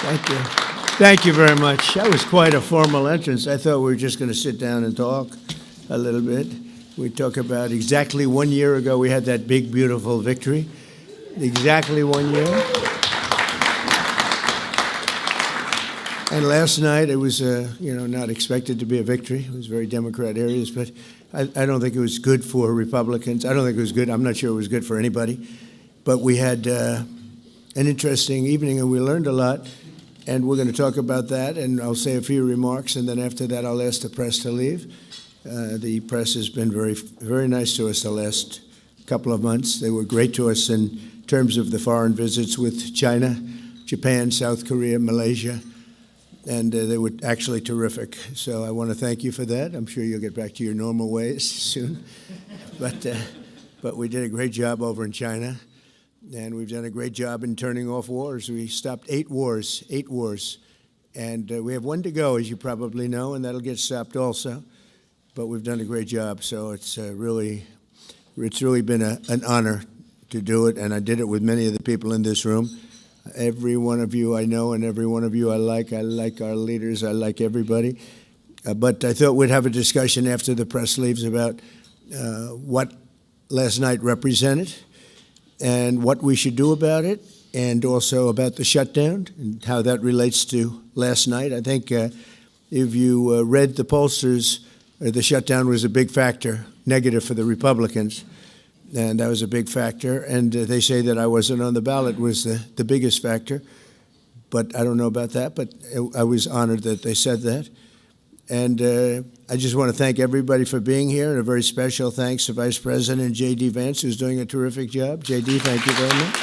Thank you. Thank you very much. That was quite a formal entrance. I thought we were just going to sit down and talk a little bit. We talk about exactly 1 year ago we had that big, beautiful victory. Exactly 1 year. And last night it was, not expected to be a victory. It was very Democrat areas, but I don't think it was good for Republicans. I don't think it was good. I'm not sure it was good for anybody. But we had an interesting evening, and we learned a lot. And we're going to talk about that, and I'll say a few remarks, and then after that I'll ask the press to leave. The press has been very, very nice to us the last couple of months. They were great to us in terms of the foreign visits with China, Japan, South Korea, Malaysia, and they were actually terrific. So I want to thank you for that. I'm sure you'll get back to your normal ways soon. But we did a great job over in China. And we've done a great job in turning off wars. We stopped 8 wars. And we have 1 to go, as you probably know, and that'll get stopped also. But we've done a great job, so it's really been an honor to do it, and I did it with many of the people in this room. Every one of you I know, and every one of you I like. I like our leaders. I like everybody. But I thought we'd have a discussion after the press leaves about what last night represented, and what we should do about it, and also about the shutdown and how that relates to last night. I think if you read the pollsters, the shutdown was a big factor, negative for the Republicans, and that was a big factor. And they say that I wasn't on the ballot was the biggest factor, but I don't know about that, but I was honored that they said that. And I just want to thank everybody for being here, and a very special thanks to Vice President J.D. Vance, who's doing a terrific job. J.D., thank you very much.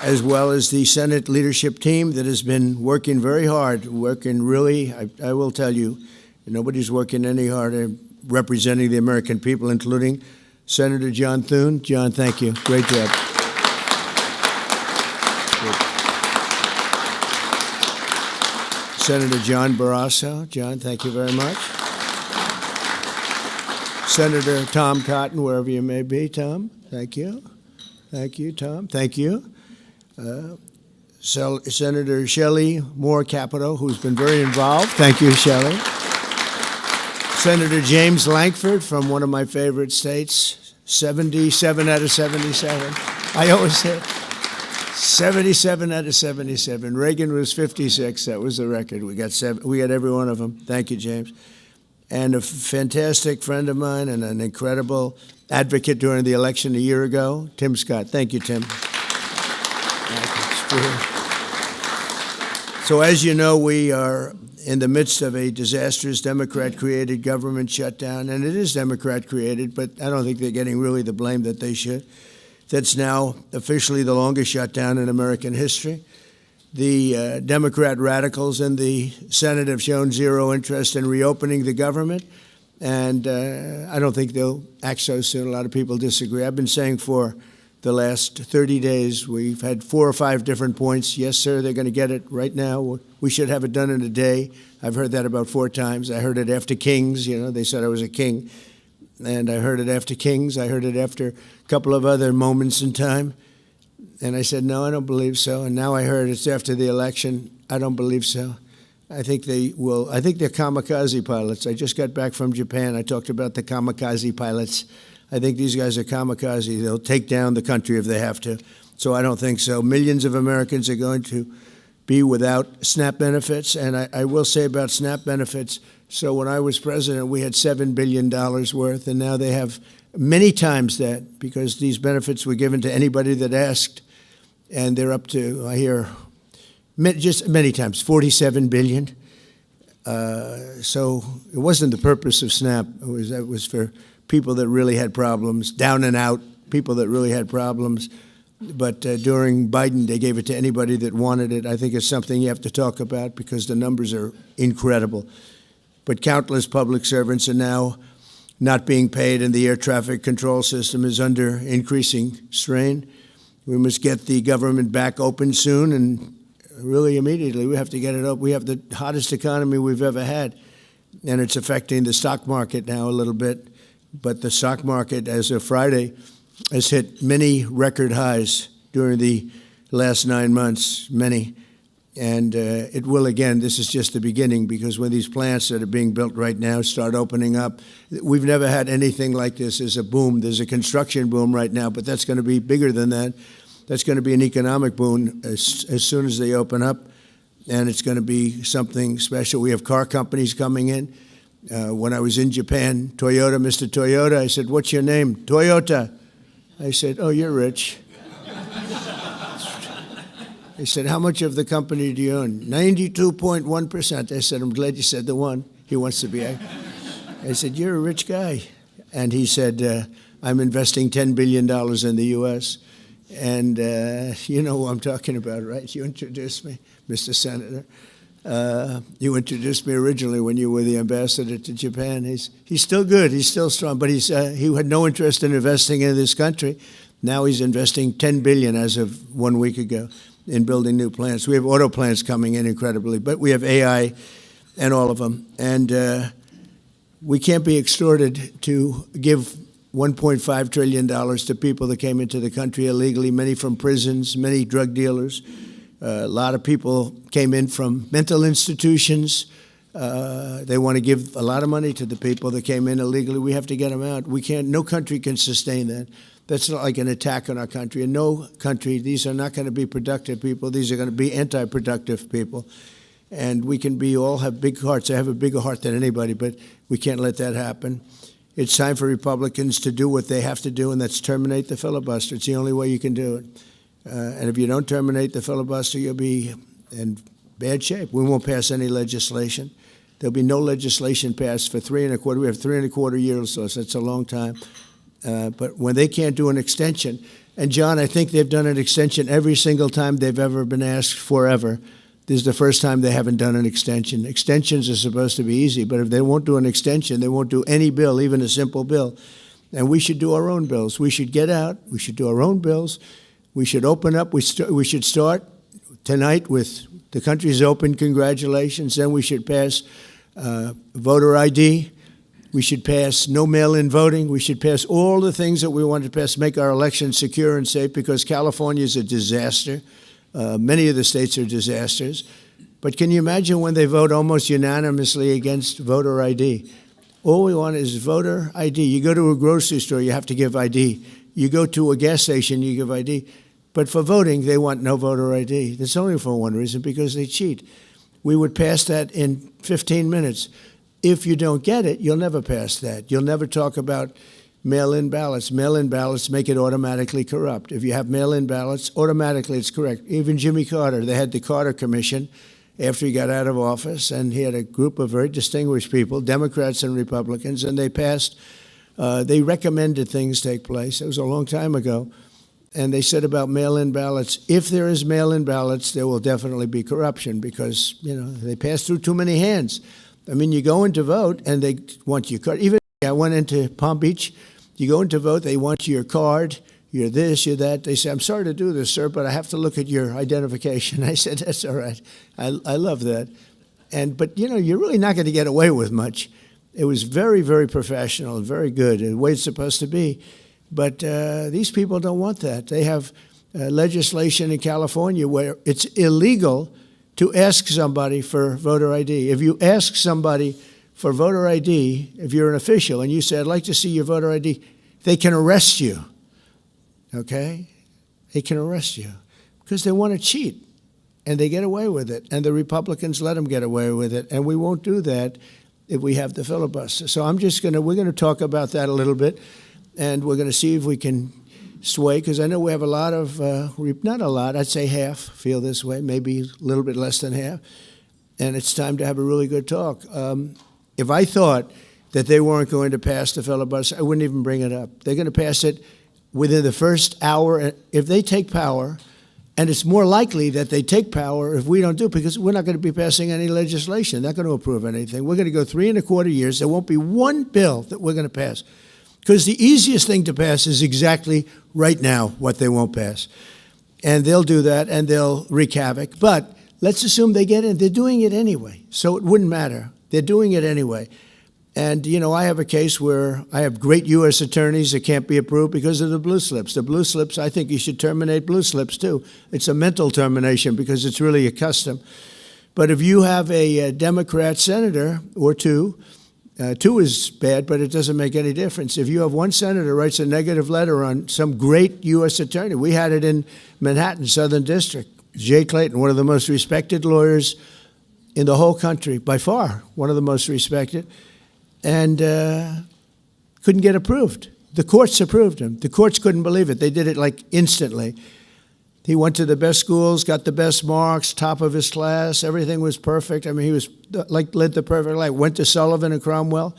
As well as the Senate leadership team that has been working very hard, working really, I will tell you, nobody's working any harder representing the American people, including Senator John Thune. John, thank you. Great job. Senator John Barrasso. John, thank you very much. Senator Tom Cotton, wherever you may be. Tom, thank you. Thank you, Tom. Thank you. Senator Shelley Moore Capito, who's been very involved. Thank you, Shelley. Senator James Lankford from one of my favorite states, 77 out of 77. I always say 77 out of 77. Reagan was 56. That was the record. We got every one of them. Thank you, James. And a fantastic friend of mine and an incredible advocate during the election a year ago, Tim Scott. Thank you, Tim. So as you know, we are in the midst of a disastrous Democrat-created government shutdown, and it is Democrat-created, but I don't think they're getting really the blame that they should. That's now officially the longest shutdown in American history. The Democrat radicals in the Senate have shown zero interest in reopening the government, and I don't think they'll act so soon. A lot of people disagree. I've been saying for the last 30 days, we've had 4 or 5 different points. Yes, sir, they're going to get it right now. We should have it done in a day. I've heard that about 4 times. I heard it after Kings. They said I was a king. And I heard it after Kings. I heard it after a couple of other moments in time. And I said, no, I don't believe so. And now I heard it's after the election. I don't believe so. I think they will. I think they're kamikaze pilots. I just got back from Japan. I talked about the kamikaze pilots. I think these guys are kamikaze. They'll take down the country if they have to. So I don't think so. Millions of Americans are going to be without SNAP benefits. And I will say about SNAP benefits, so when I was president, we had $7 billion worth, and now they have many times that, because these benefits were given to anybody that asked, and they're up to, I hear, just many times, $47 billion. So it wasn't the purpose of SNAP. It was for people that really had problems, down and out, people that really had problems. But during Biden, they gave it to anybody that wanted it. I think it's something you have to talk about because the numbers are incredible. But countless public servants are now not being paid, and the air traffic control system is under increasing strain. We must get the government back open soon, and really immediately. We have to get it up. We have the hottest economy we've ever had, and it's affecting the stock market now a little bit. But the stock market, as of Friday, has hit many record highs during the last 9 months, many. And it will again. This is just the beginning, because when these plants that are being built right now start opening up, we've never had anything like this. There's a boom. There's a construction boom right now, but that's going to be bigger than that. That's going to be an economic boom as soon as they open up, and it's going to be something special. We have car companies coming in. When I was in Japan, Toyota, Mr. Toyota, I said, "What's your name?" "Toyota." I said, "Oh, you're rich." He said, "How much of the company do you own?" 92.1%. I said, "I'm glad you said the one." He wants to be. I said, "You're a rich guy." And he said, "I'm investing $10 billion in the U.S." And you know who I'm talking about, right? You introduced me, Mr. Senator. You introduced me originally when you were the ambassador to Japan. He's still good. He's still strong. But he had no interest in investing in this country. Now he's investing $10 billion as of 1 week ago in building new plants. We have auto plants coming in incredibly, but we have AI and all of them. And we can't be extorted to give $1.5 trillion to people that came into the country illegally, many from prisons, many drug dealers. A lot of people came in from mental institutions. They want to give a lot of money to the people that came in illegally. We have to get them out. We can't. No country can sustain that. That's not like an attack on our country. In no country, these are not going to be productive people. These are going to be anti-productive people. And we can all have big hearts. I have a bigger heart than anybody, but we can't let that happen. It's time for Republicans to do what they have to do, and that's terminate the filibuster. It's the only way you can do it. And if you don't terminate the filibuster, you'll be in bad shape. We won't pass any legislation. There'll be no legislation passed for 3.25. We have 3.25 years, so that's a long time. But when they can't do an extension, and John, I think they've done an extension every single time they've ever been asked forever. This is the first time they haven't done an extension. Extensions are supposed to be easy, but if they won't do an extension, they won't do any bill, even a simple bill. And we should do our own bills. We should get out. We should do our own bills. We should open up. We should start tonight with the country's open. Congratulations. Then we should pass voter ID. We should pass no mail-in voting. We should pass all the things that we want to pass, make our elections secure and safe, because California is a disaster. Many of the states are disasters. But can you imagine when they vote almost unanimously against voter ID? All we want is voter ID. You go to a grocery store, you have to give ID. You go to a gas station, you give ID. But for voting, they want no voter ID. That's only for one reason, because they cheat. We would pass that in 15 minutes. If you don't get it, you'll never pass that. You'll never talk about mail-in ballots. Mail-in ballots make it automatically corrupt. If you have mail-in ballots, automatically it's correct. Even Jimmy Carter, they had the Carter Commission after he got out of office, and he had a group of very distinguished people, Democrats and Republicans, and they passed, they recommended things take place. It was a long time ago. And they said about mail-in ballots, if there is mail-in ballots, there will definitely be corruption, because, they pass through too many hands. I mean, you go in to vote, and they want your card. Even I went into Palm Beach. You go in to vote, they want your card, you're this, you're that. They say, "I'm sorry to do this, sir, but I have to look at your identification." I said, "That's all right. I love that." But, you're really not going to get away with much. It was very, very professional and very good, and the way it's supposed to be. But these people don't want that. They have legislation in California where it's illegal to ask somebody for voter ID. If you ask somebody for voter ID, if you're an official and you say, "I'd like to see your voter ID," they can arrest you, okay? They can arrest you because they want to cheat, and they get away with it, and the Republicans let them get away with it, and we won't do that if we have the filibuster. So we're going to talk about that a little bit, and we're going to see if we can sway, because I know we have a lot of, not a lot, I'd say half feel this way, maybe a little bit less than half, and it's time to have a really good talk. If I thought that they weren't going to pass the filibuster, I wouldn't even bring it up. They're going to pass it within the first hour. If they take power, and it's more likely that they take power if we don't do it, because we're not going to be passing any legislation. They're not going to approve anything. We're going to go 3.25 years. There won't be one bill that we're going to pass, because the easiest thing to pass is exactly right now what they won't pass. And they'll do that, and they'll wreak havoc. But let's assume they get in. They're doing it anyway, so it wouldn't matter. They're doing it anyway. And, I have a case where I have great U.S. attorneys that can't be approved because of the blue slips. The blue slips, I think you should terminate blue slips, too. It's a mental termination because it's really a custom. But if you have a Democrat senator or two is bad, but it doesn't make any difference. If you have one senator writes a negative letter on some great U.S. attorney, we had it in Manhattan, Southern District, Jay Clayton, one of the most respected lawyers in the whole country, by far, one of the most respected, and couldn't get approved. The courts approved him. The courts couldn't believe it. They did it like instantly. He went to the best schools, got the best marks, top of his class. Everything was perfect. I mean, he was led the perfect life. Went to Sullivan and Cromwell.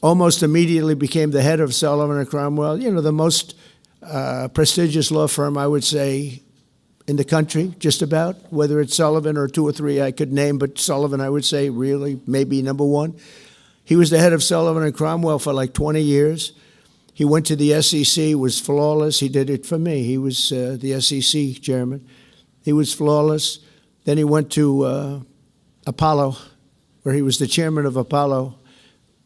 Almost immediately became the head of Sullivan and Cromwell. The most prestigious law firm, I would say, in the country, just about. Whether it's Sullivan or two or three I could name, but Sullivan, I would say, really, maybe number one. He was the head of Sullivan and Cromwell for like 20 years. He went to the SEC, was flawless. He did it for me. He was the SEC chairman. He was flawless. Then he went to Apollo, where he was the chairman of Apollo,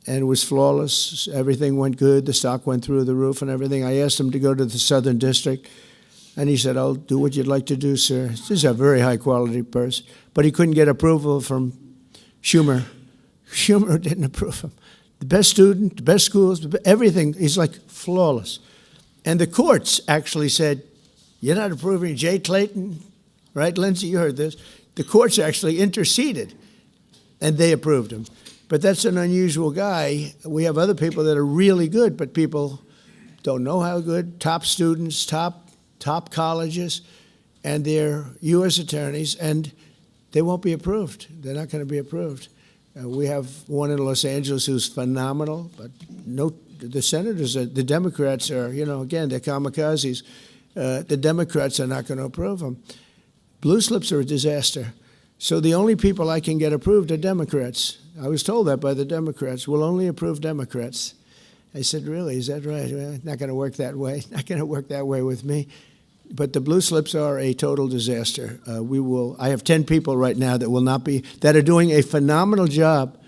and was flawless. Everything went good. The stock went through the roof and everything. I asked him to go to the Southern District, and he said, "I'll do what you'd like to do, sir." This is a very high-quality person. But he couldn't get approval from Schumer. Schumer didn't approve him. The best student, the best schools, everything. He's like flawless. And the courts actually said, "You're not approving Jay Clayton," right, Lindsay? You heard this. The courts actually interceded, and they approved him. But that's an unusual guy. We have other people that are really good, but people don't know how good. Top students, top colleges, and they're U.S. attorneys, and they won't be approved. They're not going to be approved. We have one in Los Angeles who's phenomenal, but the senators, the Democrats are, again, they're kamikazes. The Democrats are not going to approve them. Blue slips are a disaster. So the only people I can get approved are Democrats. I was told that by the Democrats. We'll only approve Democrats. I said, really, is that right? Well, not going to work that way. Not going to work that way with me. But the blue slips are a total disaster. I have 10 people right now that are doing a phenomenal job,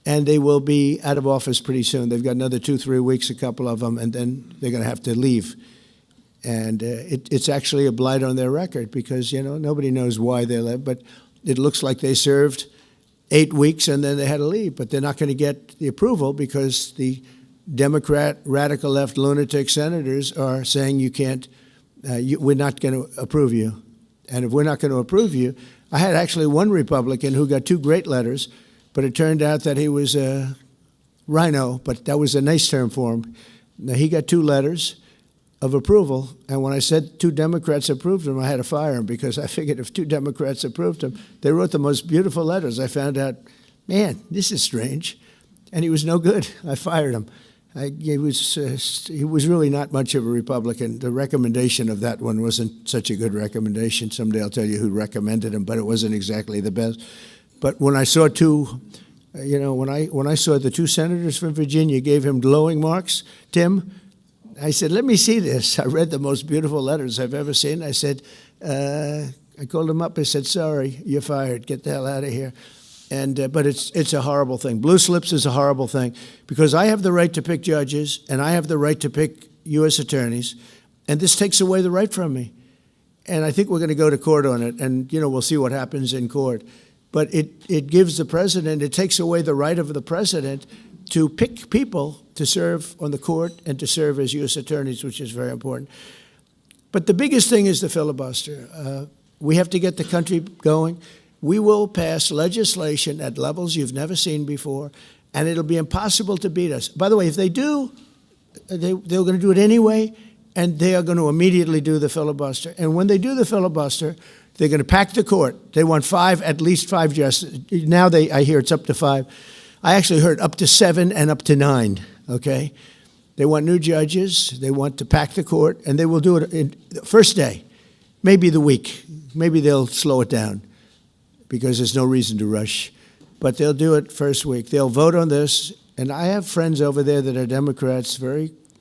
and they will be out of office pretty soon. They've got another 2-3 weeks, a couple of them, and then they're going to have to leave. And it's actually a blight on their record because, nobody knows why they left. But it looks like they served 8 weeks and then they had to leave. But they're not going to get the approval because the Democrat, radical left lunatic senators are saying you can't. We're not going to approve you. And if we're not going to approve you, I had actually one Republican who got 2 great letters, but it turned out that he was a rhino, but that was a nice term for him. Now, he got 2 letters of approval, and when I said 2 Democrats approved him, I had to fire him because I figured if 2 Democrats approved him, they wrote the most beautiful letters. I found out, man, this is strange. And he was no good. I fired him. He was really not much of a Republican. The recommendation of that one wasn't such a good recommendation. Someday I'll tell you who recommended him, but it wasn't exactly the best. But when I saw when I saw the 2 senators from Virginia gave him glowing marks, Tim, I said, let me see this. I read the most beautiful letters I've ever seen. I said, I called him up. I said, sorry, you're fired. Get the hell out of here. But it's a horrible thing. Blue slips is a horrible thing because I have the right to pick judges and I have the right to pick U.S. attorneys, and this takes away the right from me. And I think we're going to go to court on it, and we'll see what happens in court. But it gives the president, it takes away the right of the president to pick people to serve on the court and to serve as U.S. attorneys, which is very important. But the biggest thing is the filibuster. We have to get the country going. We will pass legislation at levels you've never seen before, and it'll be impossible to beat us. By the way, if they do, they're going to do it anyway, and they are going to immediately do the filibuster. And when they do the filibuster, they're going to pack the court. They want at least five justices. Now I hear it's up to 5. I actually heard up to 7 and up to 9, okay? They want new judges. They want to pack the court, and they will do it in the first day, maybe the week. Maybe they'll slow it down, because there's no reason to rush. But they'll do it first week. They'll vote on this. And I have friends over there that are Democrats,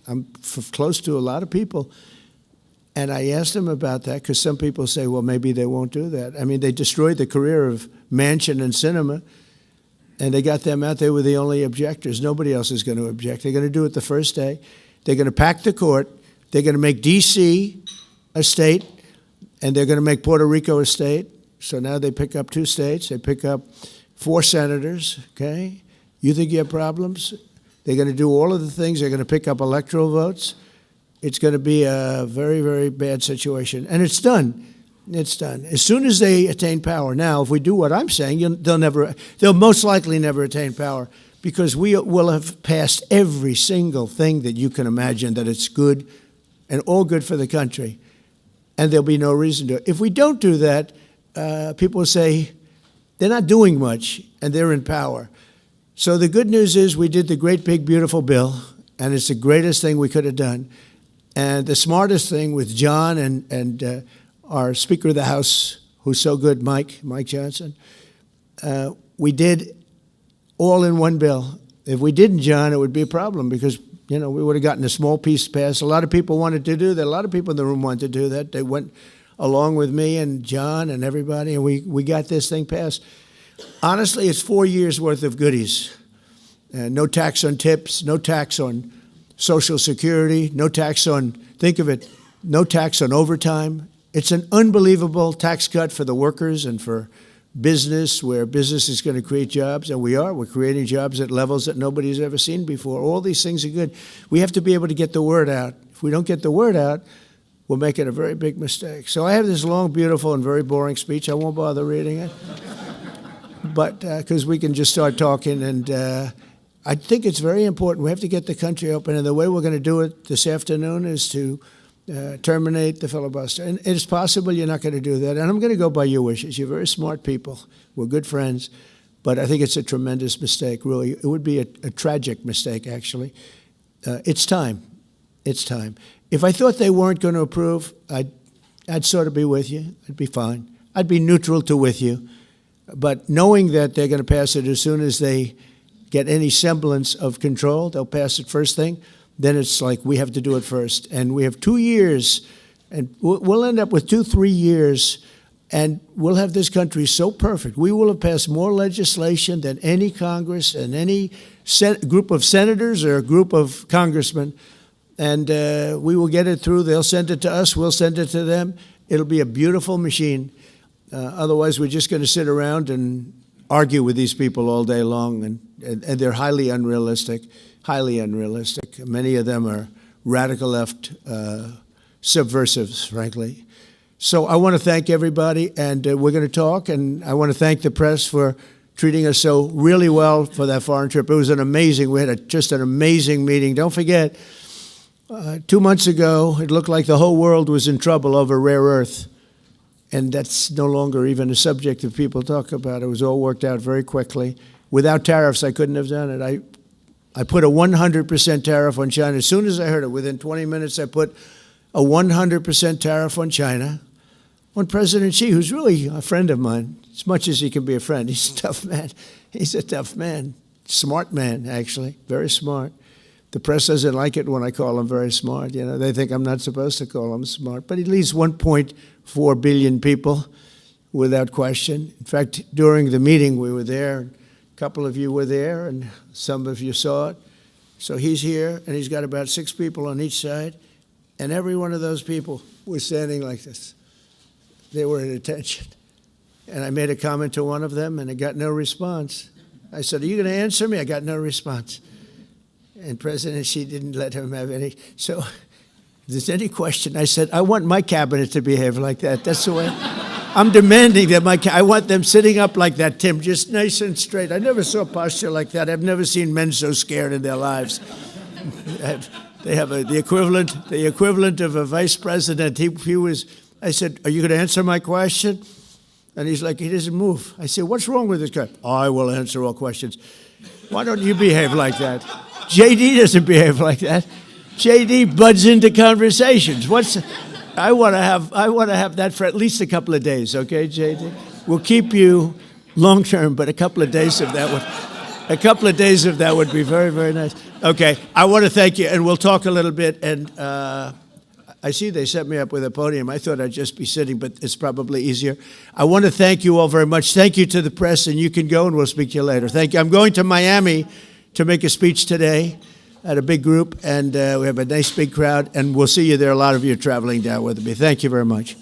I'm close to a lot of people. And I asked them about that because some people say, well, maybe they won't do that. I mean, they destroyed the career of Manchin and Sinema. And they got them out. They were the only objectors. Nobody else is going to object. They're going to do it the first day. They're going to pack the court. They're going to make D.C. a state, and they're going to make Puerto Rico a state. So now they pick up 2 states. They pick up 4 senators, okay? You think you have problems? They're going to do all of the things. They're going to pick up electoral votes. It's going to be a very, very bad situation. And it's done. It's done. As soon as they attain power. Now, if we do what I'm saying, they'll most likely never attain power, because we will have passed every single thing that you can imagine that it's good and all good for the country. And there'll be no reason to. If we don't do that, people will say they're not doing much and they're in power. So the good news is we did the great, big, beautiful bill, and it's the greatest thing we could have done. And the smartest thing with John and our Speaker of the House, who's so good, Mike Johnson, we did all in one bill. If we didn't, John, it would be a problem, because we would have gotten a small piece passed. A lot of people wanted to do that. A lot of people in the room wanted to do that. They went along with me and John and everybody, and we got this thing passed. Honestly, it's 4 years' worth of goodies. No tax on tips, no tax on Social Security, no tax on, think of it, no tax on overtime. It's an unbelievable tax cut for the workers and for business, where business is going to create jobs, and we're creating jobs at levels that nobody's ever seen before. All these things are good. We have to be able to get the word out. If we don't get the word out, we're making a very big mistake. So I have this long, beautiful, and very boring speech. I won't bother reading it, but because we can just start talking. And I think it's very important. We have to get the country open, and the way we're going to do it this afternoon is to terminate the filibuster. And it's possible you're not going to do that. And I'm going to go by your wishes. You're very smart people. We're good friends. But I think it's a tremendous mistake, really. It would be a tragic mistake, actually. It's time. It's time. If I thought they weren't going to approve, I'd sort of be with you. I'd be fine. I'd be neutral to with you. But knowing that they're going to pass it as soon as they get any semblance of control, they'll pass it first thing. Then it's like we have to do it first. And we have 2 years, and we'll end up with 2-3 years, and we'll have this country so perfect. We will have passed more legislation than any Congress and any group of senators or a group of congressmen. And we will get it through. They'll send it to us. We'll send it to them. It'll be a beautiful machine. Otherwise, we're just going to sit around and argue with these people all day long, and they're highly unrealistic. Highly unrealistic. Many of them are radical left subversives, frankly. So I want to thank everybody, and we're going to talk, and I want to thank the press for treating us so really well for that foreign trip. It was we had just an amazing meeting. Don't forget, 2 months ago, it looked like the whole world was in trouble over rare earth, and that's no longer even a subject that people talk about. It was all worked out very quickly. Without tariffs, I couldn't have done it. I put a 100% tariff on China. As soon as I heard it, within 20 minutes, I put a 100% tariff on China, on President Xi, who's really a friend of mine, as much as he can be a friend. He's a tough man. He's a tough man. Smart man, actually, very smart. The press doesn't like it when I call him very smart. They think I'm not supposed to call him smart. But he leads 1.4 billion people, without question. In fact, during the meeting, we were there. A couple of you were there, and some of you saw it. So he's here, and he's got about 6 people on each side, and every one of those people was standing like this. They were at attention. And I made a comment to one of them, and I got no response. I said, "Are you going to answer me?" I got no response. And President Xi didn't let him have any. So if there's any question, I said, I want my cabinet to behave like that. That's the way. I'm demanding that I want them sitting up like that, Tim, just nice and straight. I never saw posture like that. I've never seen men so scared in their lives. They have the equivalent of a vice president. I said, "Are you going to answer my question?" And he's like, he doesn't move. I said, "What's wrong with this guy?" "I will answer all questions." Why don't you behave like that? JD doesn't behave like that. JD buds into conversations. I want to have that for at least a couple of days, okay, JD? We'll keep you long term, but a couple of days of that would be very, very nice. Okay, I want to thank you, and we'll talk a little bit. And I see they set me up with a podium. I thought I'd just be sitting, but it's probably easier. I want to thank you all very much. Thank you to the press, and you can go, and we'll speak to you later. Thank you. I'm going to Miami to make a speech today at a big group, and we have a nice big crowd, and we'll see you there. A lot of you are traveling down with me. Thank you very much.